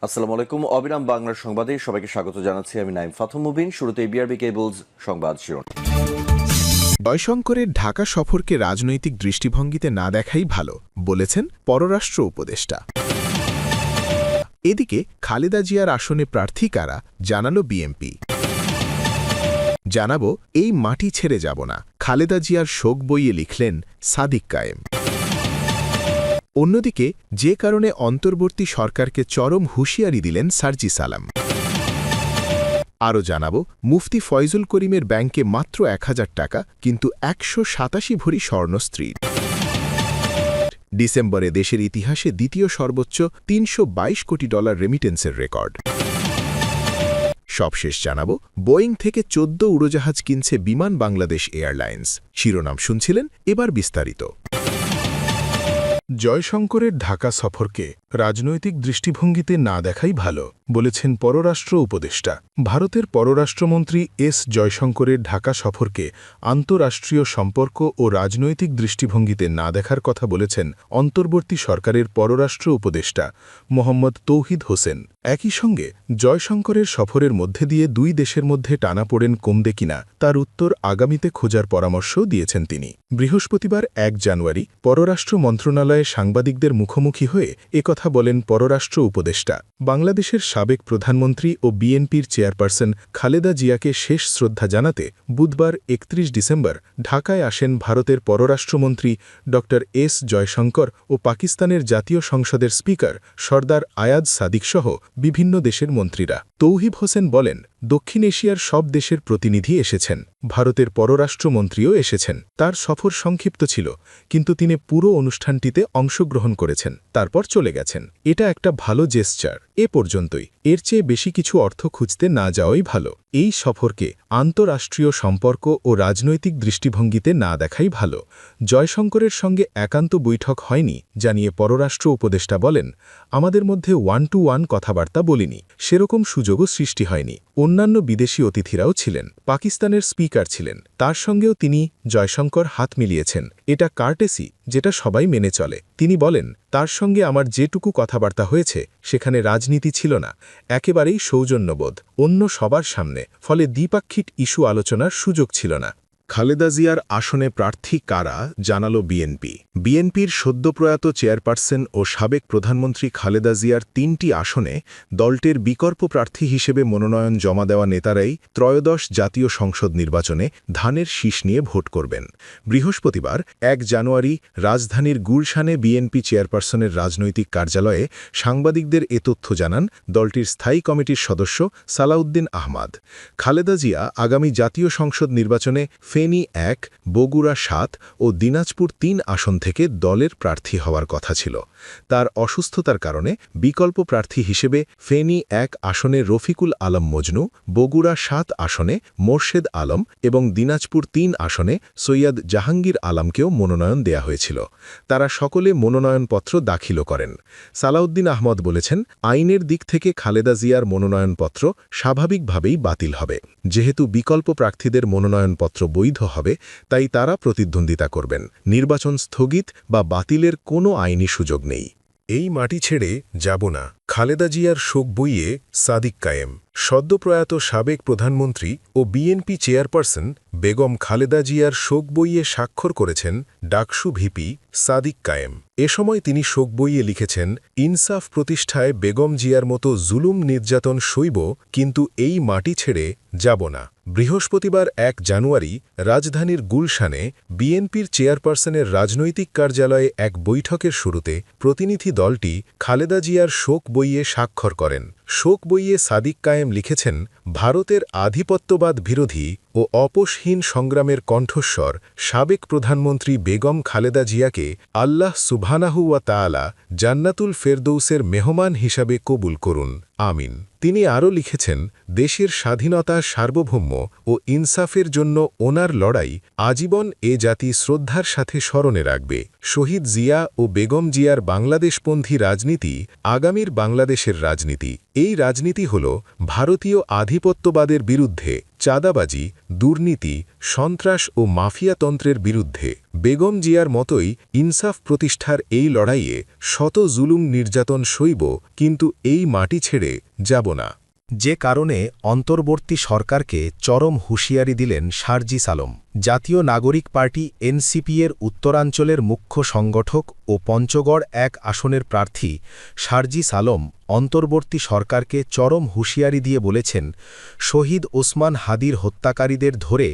আসসালামু আলাইকুম। অবিরাম বাংলার সংবাদে সবাইকে স্বাগত জানাচ্ছি। আমি নাইম ফাথুম মুবিন। শুরুতে বিআরবি কেবলস সংবাদ শিরোনাম। জয়শঙ্করের ঢাকা সফরকে রাজনৈতিক দৃষ্টিভঙ্গিতে না দেখাই ভালো বলেছেন পররাষ্ট্র উপদেষ্টা। এদিকে খালেদা জিয়ার আসনে প্রার্থী কারা জানাল বিএনপি। জানাবো এই মাটি ছেড়ে যাব না, খালেদা জিয়ার শোক বইয়ে লিখলেন সাদিক কায়েম। অন্যদিকে যে কারণে অন্তর্বর্তী সরকারকে চরম হুঁশিয়ারি দিলেন সার্জিস আলম। আরও জানাব মুফতি ফয়জুল করিমের ব্যাংকে মাত্র ১,০০০ টাকা, কিন্তু ১৮৭ ভরি স্বর্ণ স্ত্রীর। ডিসেম্বরে দেশের ইতিহাসে দ্বিতীয় সর্বোচ্চ $৩২২ কোটি রেমিটেন্সের রেকর্ড। সবশেষ জানাব বোয়িং থেকে ১৪ উড়োজাহাজ কিনছে বিমান বাংলাদেশ এয়ারলাইন্স। শিরোনাম শুনছিলেন, এবার বিস্তারিত। জয়শঙ্করের ঢাকা সফরকে রাজনৈতিক দৃষ্টিভঙ্গিতে না দেখাই ভালো বলেছেন পররাষ্ট্র উপদেষ্টা। ভারতের পররাষ্ট্রমন্ত্রী এস জয়শঙ্করের ঢাকা সফরকে আন্তঃরাষ্ট্রীয় সম্পর্ক ও রাজনৈতিক দৃষ্টিভঙ্গিতে না দেখার কথা বলেছেন অন্তর্বর্তী সরকারের পররাষ্ট্র উপদেষ্টা মোহাম্মদ তৌহিদ হোসেন। একই সঙ্গে জয়শঙ্করের সফরের মধ্যে দিয়ে দুই দেশের মধ্যে টানাপোড়েন কমবে কিনা তার উত্তর আগামীতে খোঁজার পরামর্শও দিয়েছেন তিনি। বৃহস্পতিবার ১ জানুয়ারি পররাষ্ট্র মন্ত্রণালয়ে সাংবাদিকদের মুখোমুখি হয়ে একথা বলেন পররাষ্ট্র উপদেষ্টা। বাংলাদেশের সাবেক প্রধানমন্ত্রী ও বিএনপির চেয়ারপারসন খালেদা জিয়াকে শেষ শ্রদ্ধা জানাতে বুধবার ৩১ ডিসেম্বর ঢাকায় আসেন ভারতের পররাষ্ট্রমন্ত্রী ড এস জয়শঙ্কর ও পাকিস্তানের জাতীয় সংসদের স্পিকার সর্দার আয়াজ সাদিকসহ বিভিন্ন দেশের মন্ত্রীরা। তৌহিদ হোসেন বলেন, দক্ষিণ এশিয়ার সব দেশের প্রতিনিধি এসেছেন, ভারতের পররাষ্ট্রমন্ত্রীও এসেছেন। তার সফর সংক্ষিপ্ত ছিল, কিন্তু তিনি পুরো অনুষ্ঠানটিতে অংশগ্রহণ করেছেন, তারপর চলে গেছেন। এটা একটা ভালো জেস্চার। এ পর্যন্তই, এর চেয়ে বেশি কিছু অর্থ খুঁজতে না যাওয়াই ভালো। এই সফরকে আন্তঃরাষ্ট্রীয় সম্পর্ক ও রাজনৈতিক দৃষ্টিভঙ্গিতে না দেখাই ভালো। জয়শঙ্করের সঙ্গে একান্ত বৈঠক হয়নি জানিয়ে পররাষ্ট্র উপদেষ্টা বলেন, আমাদের মধ্যে ওয়ান টু ওয়ান কথাবার্তা বলিনি, সেরকম সুযোগও সৃষ্টি হয়নি। অন্যান্য বিদেশি অতিথিরাও ছিলেন, পাকিস্তানের স্পিকার ছিলেন, তার সঙ্গেও তিনি জয়শঙ্কর হাত মিলিয়েছেন। এটা কার্টেসি, যেটা সবাই মেনে চলে। তিনি বলেন, তার সঙ্গে আমার যেটুকু কথাবার্তা হয়েছে সেখানে রাজনীতি ছিল না, একেবারেই সৌজন্যবোধ, অন্য সবার সামনে, ফলে দ্বিপাক্ষিক ইস্যু আলোচনার সুযোগ ছিল না। খালেদা জিয়ার আসনে প্রার্থী কারা জানাল বিএনপি। বিএনপির সদ্যপ্রয়াত চেয়ারপারসন ও সাবেক প্রধানমন্ত্রী খালেদা জিয়ার ৩টি আসনে দলটির বিকল্প প্রার্থী হিসেবে মনোনয়ন জমা দেওয়া নেতারাই ত্রয়োদশ জাতীয় সংসদ নির্বাচনে ধানের শীষ নিয়ে ভোট করবেন। বৃহস্পতিবার ১ জানুয়ারি রাজধানীর গুলশানে বিএনপি চেয়ারপারসনের রাজনৈতিক কার্যালয়ে সাংবাদিকদের এ তথ্য জানান দলটির স্থায়ী কমিটির সদস্য সালাউদ্দিন আহমাদ। খালেদা জিয়া আগামী জাতীয় সংসদ নির্বাচনে ফেনী ১, বগুড়া ৭ ও দিনাজপুর ৩ আসন থেকে দলের প্রার্থী হওয়ার কথা ছিল। তার অসুস্থতার কারণে বিকল্প প্রার্থী হিসেবে ফেনী ১ আসনে রফিকুল আলম মজনু, বগুড়া ৭ আসনে মোর্শেদ আলম এবং দিনাজপুর ৩ আসনে সৈয়দ জাহাঙ্গীর আলমকেও মনোনয়ন দেয়া হয়েছিল। তারা সকলে মনোনয়নপত্র দাখিলও করেন। সালাউদ্দিন আহমদ বলেছেন, আইনের দিক থেকে খালেদা জিয়ার মনোনয়নপত্র স্বাভাবিকভাবেই বাতিল হবে। যেহেতু বিকল্প প্রার্থীদের মনোনয়নপত্র বৈধ হবে, তাই তারা প্রতিদ্বন্দ্বিতা করবেন। নির্বাচন স্থগিত বা বাতিলের কোনো আইনি সুযোগ নেই। এই মাটি ছেড়ে যাব না, খালেদা জিয়ার শোক বইয়ে সাদিক কায়েম। সদ্যপ্রয়াত সাবেক প্রধানমন্ত্রী ও বিএনপি চেয়ারপারসন বেগম খালেদা জিয়ার শোক বইয়ে স্বাক্ষর করেছেন ডাকসু ভিপি সাদিক কায়েম। এ সময় তিনি শোক বইয়ে লিখেছেন, ইনসাফ প্রতিষ্ঠায় বেগম জিয়ার মতো জুলুম নির্যাতন সইব, কিন্তু এই মাটি ছেড়ে যাব না। বৃহস্পতিবার ১ জানুয়ারি রাজধানীর গুলশানে বিএনপির চেয়ারপারসনের রাজনৈতিক কার্যালয়ে এক বৈঠকের শুরুতে প্রতিনিধি দলটি খালেদা জিয়ার শোক বইয়ে স্বাক্ষর করেন। শোক বইয়ে সাদিক কায়েম লিখেছেন, ভারতের আধিপত্যবাদ বিরোধী ও অপোষহীন সংগ্রামের কণ্ঠস্বর সাবেক প্রধানমন্ত্রী বেগম খালেদা জিয়াকে আল্লাহ সুবহানাহু ওয়া তাআলা জান্নাতুল ফেরদৌসের মেহমান হিসাবে কবুল করুন, আমিন। তিনি আরও লিখেছেন, দেশের স্বাধীনতা, সার্বভৌম ও ইনসাফের জন্য ওনার লড়াই আজীবন এ জাতি শ্রদ্ধার সাথে স্মরণে রাখবে। শহীদ জিয়া ও বেগম জিয়ার বাংলাদেশপন্থী রাজনীতি আগামীর বাংলাদেশের রাজনীতি। এই রাজনীতি হল ভারতীয় আধিপত্যবাদের বিরুদ্ধে চাঁদাবাজি, দুর্নীতি, সন্ত্রাস ও মাফিয়াতন্ত্রের বিরুদ্ধে বেগম জিয়ার মতোই ইনসাফ প্রতিষ্ঠার এই লড়াইয়ে শত জুলুম নির্যাতন সইব, কিন্তু এই মাটি ছেড়ে যাব না। যে কারণে অন্তর্বর্তী সরকারকে চরম হুঁশিয়ারি দিলেন শারজিস আলম। জাতীয় নাগরিক পার্টি এনসিপি-এর উত্তরাঞ্চলের মুখ্য সংগঠক ও পঞ্চগড় ১ আসনের প্রার্থী শারজিস আলম অন্তর্বর্তী সরকারকে চরম হুঁশিয়ারি দিয়ে বলেছেন, শহীদ ওসমান হাদির হত্যাকারীদের ধরে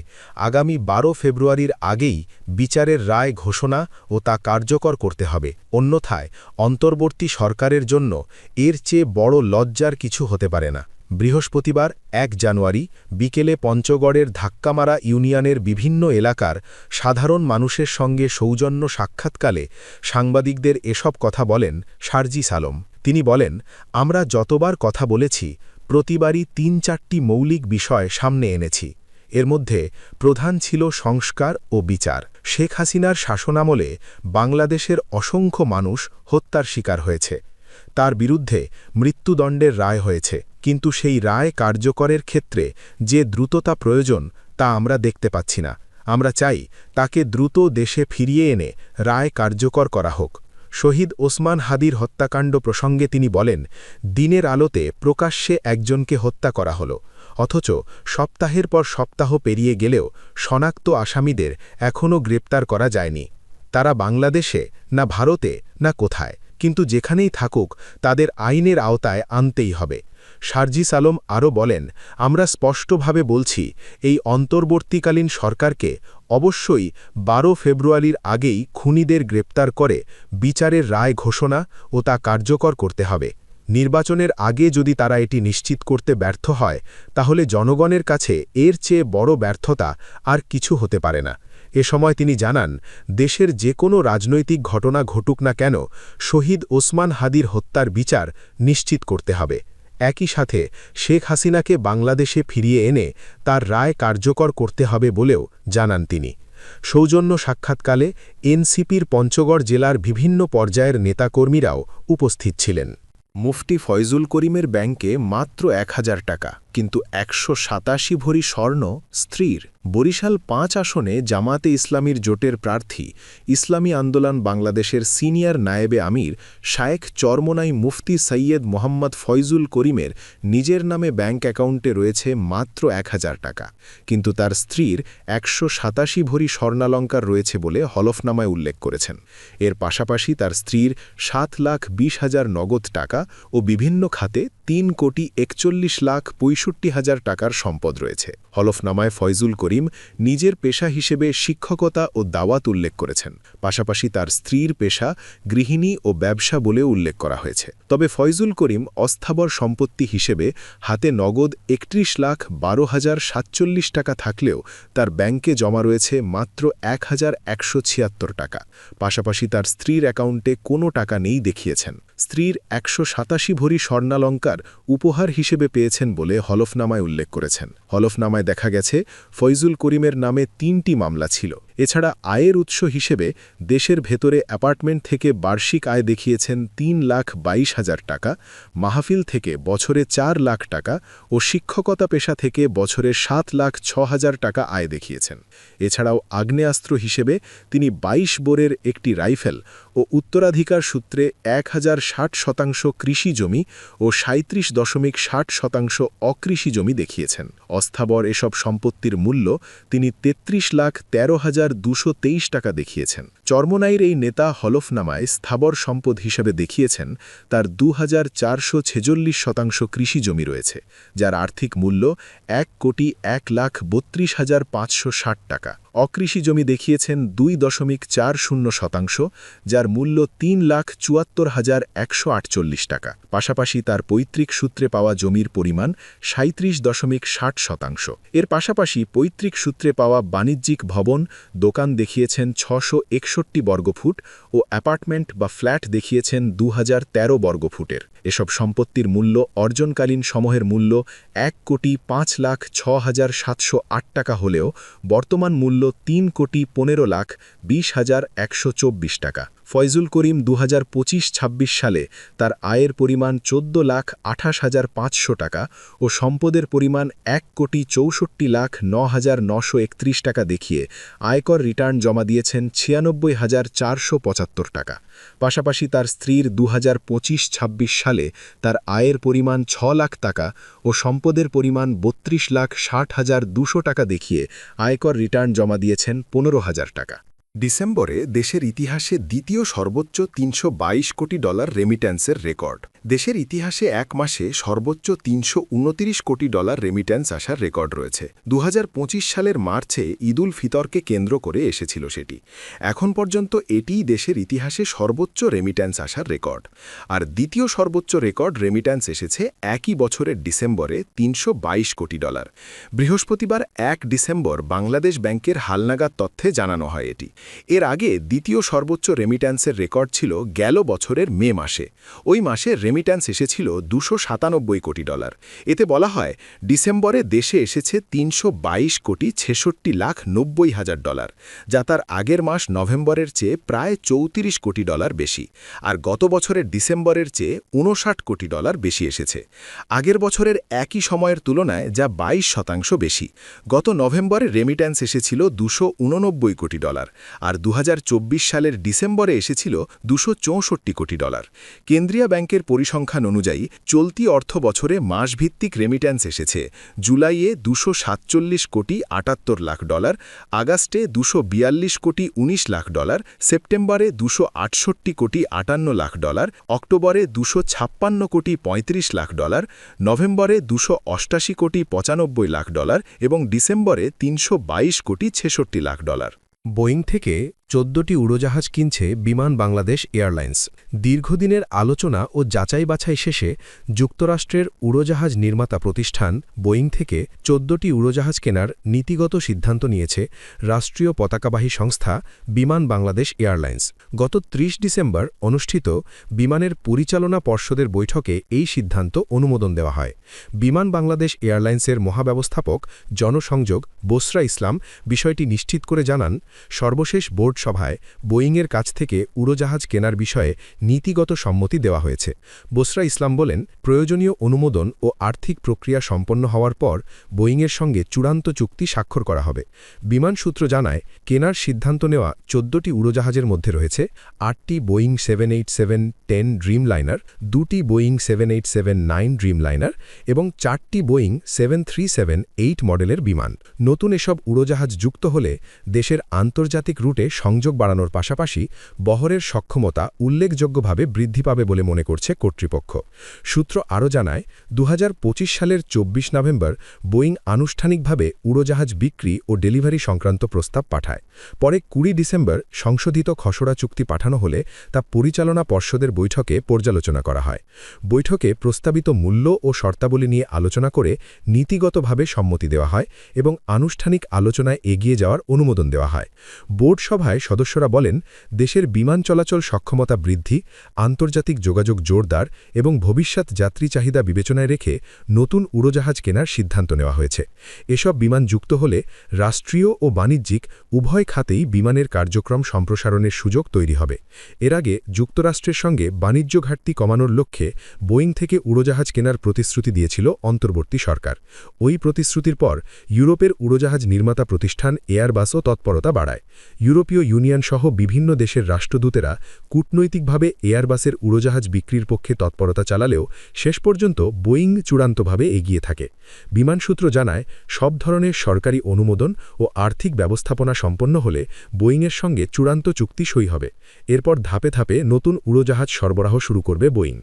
আগামী ১২ ফেব্রুয়ারির আগেই বিচারের রায় ঘোষণা ও তা কার্যকর করতে হবে, অন্যথায় অন্তর্বর্তী সরকারের জন্য এর চেয়ে বড় লজ্জার কিছু হতে পারে না। বৃহস্পতিবার ১ জানুয়ারি বিকেলে পঞ্চগড়ের ধাক্কামারা ইউনিয়নের বিভিন্ন এলাকার সাধারণ মানুষের সঙ্গে সৌজন্য সাক্ষাৎকালে সাংবাদিকদের এসব কথা বলেন শারজিস আলম। তিনি বলেন, আমরা যতবার কথা বলেছি প্রতিবারই ৩-৪টি মৌলিক বিষয় সামনে এনেছি। এর মধ্যে প্রধান ছিল সংস্কার ও বিচার। শেখ হাসিনার শাসনামলে বাংলাদেশের অসংখ্য মানুষ হত্যার শিকার হয়েছে। তার বিরুদ্ধে মৃত্যুদণ্ডের রায় হয়েছে, কিন্তু সেই রায় কার্যকরের ক্ষেত্রে যে দ্রুততা প্রয়োজন তা আমরা দেখতে পাচ্ছি না। আমরা চাই তাকে দ্রুত দেশে ফিরিয়ে এনে রায় কার্যকর করা হোক। শহীদ ওসমান হাদির হত্যাকাণ্ড প্রসঙ্গে তিনি বলেন, দিনের আলোতে প্রকাশ্যে একজনকে হত্যা করা হলো, অথচ সপ্তাহের পর সপ্তাহ পেরিয়ে গেলেও শনাক্ত আসামিদের এখনও গ্রেপ্তার করা যায়নি। তারা বাংলাদেশে না ভারতে না কোথায়, কিন্তু যেখানেই থাকুক তাদের আইনের আওতায় আনতেই হবে। শারজিস আলম আরও বলেন, আমরা স্পষ্টভাবে বলছি, এই অন্তর্বর্তীকালীন সরকারকে অবশ্যই ১২ ফেব্রুয়ারির আগেই খুনিদের গ্রেপ্তার করে বিচারের রায় ঘোষণা ও তা কার্যকর করতে হবে। নির্বাচনের আগে যদি তারা এটি নিশ্চিত করতে ব্যর্থ হয়, তাহলে জনগণের কাছে এর চেয়ে বড় ব্যর্থতা আর কিছু হতে পারে না। এ সময় তিনি জানান, দেশের যে কোনো রাজনৈতিক ঘটনা ঘটুক না কেন, শহীদ ওসমান হাদির হত্যার বিচার নিশ্চিত করতে হবে। একই সাথে শেখ হাসিনাকে বাংলাদেশে ফিরিয়ে এনে তার রায় কার্যকর করতে হবে বলেও জানান তিনি। সৌজন্য সাক্ষাৎকালে এনসিপির পঞ্চগড় জেলার বিভিন্ন পর্যায়ের নেতাকর্মীরাও উপস্থিত ছিলেন। মুফতি ফয়জুল করিমের ব্যাংকে মাত্র ১,০০০ টাকা, কিন্তু ১৮৭ ভরি স্বর্ণ স্ত্রীর। বরিশাল ৫ আসনে জামাতে ইসলামীর জোটের প্রার্থী ইসলামী আন্দোলন বাংলাদেশের সিনিয়র নায়েবে আমির শায়েখ চরমোনাই মুফতি সৈয়দ মোহাম্মদ ফয়জুল করিমের নিজের নামে ব্যাংক অ্যাকাউন্টে রয়েছে মাত্র ১,০০০ টাকা, কিন্তু তার স্ত্রীর ১৮৭ ভরি স্বর্ণালঙ্কার রয়েছে বলে হলফনামায় উল্লেখ করেছেন। এর পাশাপাশি তার স্ত্রীর ৭,২০,০০০ নগদ টাকা ও বিভিন্ন খাতে ৩,৪১,৬৫,০০০ টাকার সম্পদ রয়েছে। হলফনামায় ফয়জুল করিম নিজের পেশা হিসেবে শিক্ষকতা ও দাওয়াত উল্লেখ করেছেন, পাশাপাশি তার স্ত্রীর পেশা গৃহিণী ও ব্যবসা বলেও উল্লেখ করা হয়েছে। তবে ফয়জুল করিম অস্থাবর সম্পত্তি হিসেবে হাতে নগদ ৩১,১২,০৪৭ টাকা থাকলেও তার ব্যাংকে জমা রয়েছে মাত্র ১,১৭৬ টাকা। পাশাপাশি তার স্ত্রীর অ্যাকাউন্টে কোনো টাকা নেই দেখিয়েছেন। স্ত্রীর ১৮৭ ভরি স্বর্ণালঙ্কার উপহার হিসেবে পেয়েছেন বলে হলফনামায় উল্লেখ করেছেন। হলফনামায় দেখা গেছে ফয়জুল করিমের নামে ৩টি মামলা ছিল। এছাড়া আয়ের উৎস হিসেবে দেশের ভেতরে অ্যাপার্টমেন্ট থেকে বার্ষিক আয় দেখিয়েছেন ৩,২২,০০০ টাকা, মাহফিল থেকে বছরে ৪ লাখ টাকা ও শিক্ষকতা পেশা থেকে বছরে ৭,০৬,০০০ টাকা আয় দেখিয়েছেন। এছাড়াও আগ্নেয়াস্ত্র হিসেবে তিনি ২২ বোরের একটি রাইফেল ও উত্তরাধিকার সূত্রে ১,০৬০% কৃষি জমি ও ৩৭.৬০% অকৃষি জমি দেখিয়েছেন। অস্থাবর এসব সম্পত্তির মূল্য তিনি ৩৩,১৩,২২৩ টাকা দেখিয়েছেন। চরমোনাইর এই নেতা হলফনামায় স্থাবর সম্পদ হিসেবে দেখিয়েছেন তার ২,৪৪৬% কৃষি জমি রয়েছে, যার আর্থিক মূল্য ১,১,৩২,৫৬০ টাকা। অকৃষি জমি দেখিয়েছেন ২.৪০%, যার মূল্য ৩,৭৪,১৪৮ টাকা। পাশাপাশি তার পৈতৃক সূত্রে পাওয়া জমির পরিমাণ ৩৭.৬০%। এর পাশাপাশি পৈতৃক সূত্রে পাওয়া বাণিজ্যিক ভবন, দোকান দেখিয়েছেন ৬৬১ বর্গফুট ও অ্যাপার্টমেন্ট বা ফ্ল্যাট দেখিয়েছেন ২,০১৩ বর্গফুটের। এসব সম্পত্তির মূল্য অর্জনকালীন সমূহের মূল্য ১,৫,০৬,৭০৮ টাকা হলেও বর্তমান মূল্য ৩,১৫,২০,১২৪ টাকা। ফয়জুল করিম 2025-26 সালে তার আয়ের পরিমাণ 14,28,500 টাকা ও সম্পদের পরিমাণ 1,64,09,931 টাকা দেখিয়ে আয়কর রিটার্ন জমা দিয়েছেন 96,475 টাকা। পাশাপাশি তার স্ত্রীর 2025-26 সালে তার আয়ের পরিমাণ 6 লাখ টাকা ও সম্পদের পরিমাণ 32,60,200 টাকা দেখিয়ে আয়কর রিটার্ন জমা দিয়েছেন 15,000 টাকা। ডিসেম্বরে দেশের ইতিহাসে দ্বিতীয় সর্বোচ্চ $322 কোটি রেমিট্যান্সের রেকর্ড। দেশের ইতিহাসে এক মাসে সর্বোচ্চ $329 কোটি রেমিট্যান্স আসার রেকর্ড রয়েছে। 2025 সালের মার্চে ঈদুল ফিতরকে কেন্দ্র করে এসেছিল সেটি। এখন পর্যন্ত এটিই দেশের ইতিহাসে সর্বোচ্চ রেমিট্যান্স আসার রেকর্ড। আর দ্বিতীয় সর্বোচ্চ রেকর্ড রেমিট্যান্স এসেছে একই বছরের ডিসেম্বরে $322 কোটি। বৃহস্পতিবার 1 ডিসেম্বর বাংলাদেশ ব্যাংকের হালনাগাদ তথ্যে জানানো হয় এটি। এর আগে দ্বিতীয় সর্বোচ্চ রেমিট্যান্সের রেকর্ড ছিল গেল বছরের মে মাসে। ওই মাসে রেমিট্যান্স এসেছিল $297 কোটি। এতে বলা হয় ডিসেম্বরে দেশে এসেছে $322,66,90,000, যা তার আগের মাস নভেম্বরের চেয়ে প্রায় $34 কোটি বেশি। আর গত বছরের ডিসেম্বরের চেয়ে $59 কোটি বেশি এসেছে। আগের বছরের একই সময়ের তুলনায় যা 22% বেশি। গত নভেম্বরে রেমিট্যান্স এসেছিল $289 কোটি আর 2024 সালের ডিসেম্বরে এসেছিল $264 কোটি। কেন্দ্রীয় ব্যাংকের পরিসংখ্যান অনুযায়ী চলতি অর্থ বছরে মাসভিত্তিক রেমিট্যান্স এসেছে জুলাইয়ে $247 কোটি 78 লাখ, আগস্টে $242 কোটি 19 লাখ, সেপ্টেম্বরে $268 কোটি 58 লাখ, অক্টোবরে $256 কোটি 35 লাখ, নভেম্বরে $288 কোটি 95 লাখ এবং ডিসেম্বরে $322 কোটি 66 লাখ। বোয়িং থেকে 14টি উড়োজাহাজ কিনছে বিমান বাংলাদেশ এয়ারলাইন্স। দীর্ঘদিনের আলোচনা ও যাচাই বাছাই শেষে যুক্তরাষ্ট্রের উড়োজাহাজ নির্মাতা প্রতিষ্ঠান বোয়িং থেকে 14টি উড়োজাহাজ কেনার নীতিগত সিদ্ধান্ত নিয়েছে রাষ্ট্রীয় পতাকাবাহী সংস্থা বিমান বাংলাদেশ এয়ারলাইন্স। গত 30 ডিসেম্বর অনুষ্ঠিত বিমানের পরিচালনা পর্ষদের বৈঠকে এই সিদ্ধান্ত অনুমোদন দেওয়া হয়। বিমান বাংলাদেশ এয়ারলাইন্সের মহাব্যবস্থাপক জনসংযোগ বসরা ইসলাম বিষয়টি নিশ্চিত করে জানান, সর্বশেষ বোর্ড সভায় বোয়িংয়ের কাছ থেকে উড়োজাহাজ কেনার বিষয়ে নীতিগত সম্মতি দেওয়া হয়েছে। বসরা ইসলাম বলেন, প্রয়োজনীয় অনুমোদন ও আর্থিক প্রক্রিয়া সম্পন্ন হওয়ার পর বোয়িংয়ের সঙ্গে চূড়ান্ত চুক্তি স্বাক্ষর করা হবে। বিমান সূত্র জানায়, কেনার সিদ্ধান্ত নেওয়া 14টি উড়োজাহাজের মধ্যে রয়েছে 8টি বোয়িং 787-10 ড্রিমলাইনার, 2টি বোয়িং 787-9 ড্রিমলাইনার এবং 4টি বোয়িং 737-8 মডেলের বিমান। নতুন এসব উড়োজাহাজ যুক্ত হলে দেশের আন্তর্জাতিক রুটে সংযোগ বাড়ানোর পাশাপাশি বহরের সক্ষমতা উল্লেখযোগ্যভাবে বৃদ্ধি পাবে বলে মনে করছে কর্তৃপক্ষ। সূত্র আরও জানায়, 2025 সালের 24 নভেম্বর বোয়িং আনুষ্ঠানিকভাবে উড়োজাহাজ বিক্রি ও ডেলিভারি সংক্রান্ত প্রস্তাব পাঠায়। পরে 20 ডিসেম্বর সংশোধিত খসড়া চুক্তি পাঠানো হলে তা পরিচালনা পর্ষদের বৈঠকে পর্যালোচনা করা হয়। বৈঠকে প্রস্তাবিত মূল্য ও শর্তাবলী নিয়ে আলোচনা করে নীতিগতভাবে সম্মতি দেওয়া হয় এবং আনুষ্ঠানিক আলোচনায় এগিয়ে যাওয়ার অনুমোদন দেওয়া হয়। বোর্ড সভায় সদস্যরা বলেন, দেশের বিমান চলাচল সক্ষমতা বৃদ্ধি, আন্তর্জাতিক যোগাযোগ জোরদার এবং ভবিষ্যৎ যাত্রী চাহিদা বিবেচনায় রেখে নতুন উড়োজাহাজ কেনার সিদ্ধান্ত নেওয়া হয়েছে। এসব বিমান যুক্ত হলে রাষ্ট্রীয় ও বাণিজ্যিক উভয় খাতেই বিমানের কার্যক্রম সম্প্রসারণের সুযোগ তৈরি হবে। এর আগে যুক্তরাষ্ট্রের সঙ্গে বাণিজ্য ঘাটতি কমানোর লক্ষ্যে বোয়িং থেকে উড়োজাহাজ কেনার প্রতিশ্রুতি দিয়েছিল অন্তর্বর্তী সরকার। ওই প্রতিশ্রুতির পর ইউরোপের উড়োজাহাজ নির্মাতা প্রতিষ্ঠান এয়ারবাসও তৎপরতা বাড়ায়। ইউরোপীয় ইউনিয়ন সহ বিভিন্ন দেশের রাষ্ট্রদূতেরা কূটনৈতিকভাবে এয়ারবাসের উড়োজাহাজ বিক্রির পক্ষে তৎপরতা চালালেও শেষ পর্যন্ত বোয়িং চূড়ান্তভাবে এগিয়ে থাকে। বিমান সূত্র জানায়, সব ধরনের সরকারি অনুমোদন ও আর্থিক ব্যবস্থাপনা সম্পন্ন হলে বোয়িংয়ের সঙ্গে চূড়ান্ত চুক্তি সই হবে। এরপর ধাপে ধাপে নতুন উড়োজাহাজ সরবরাহ শুরু করবে বোয়িং।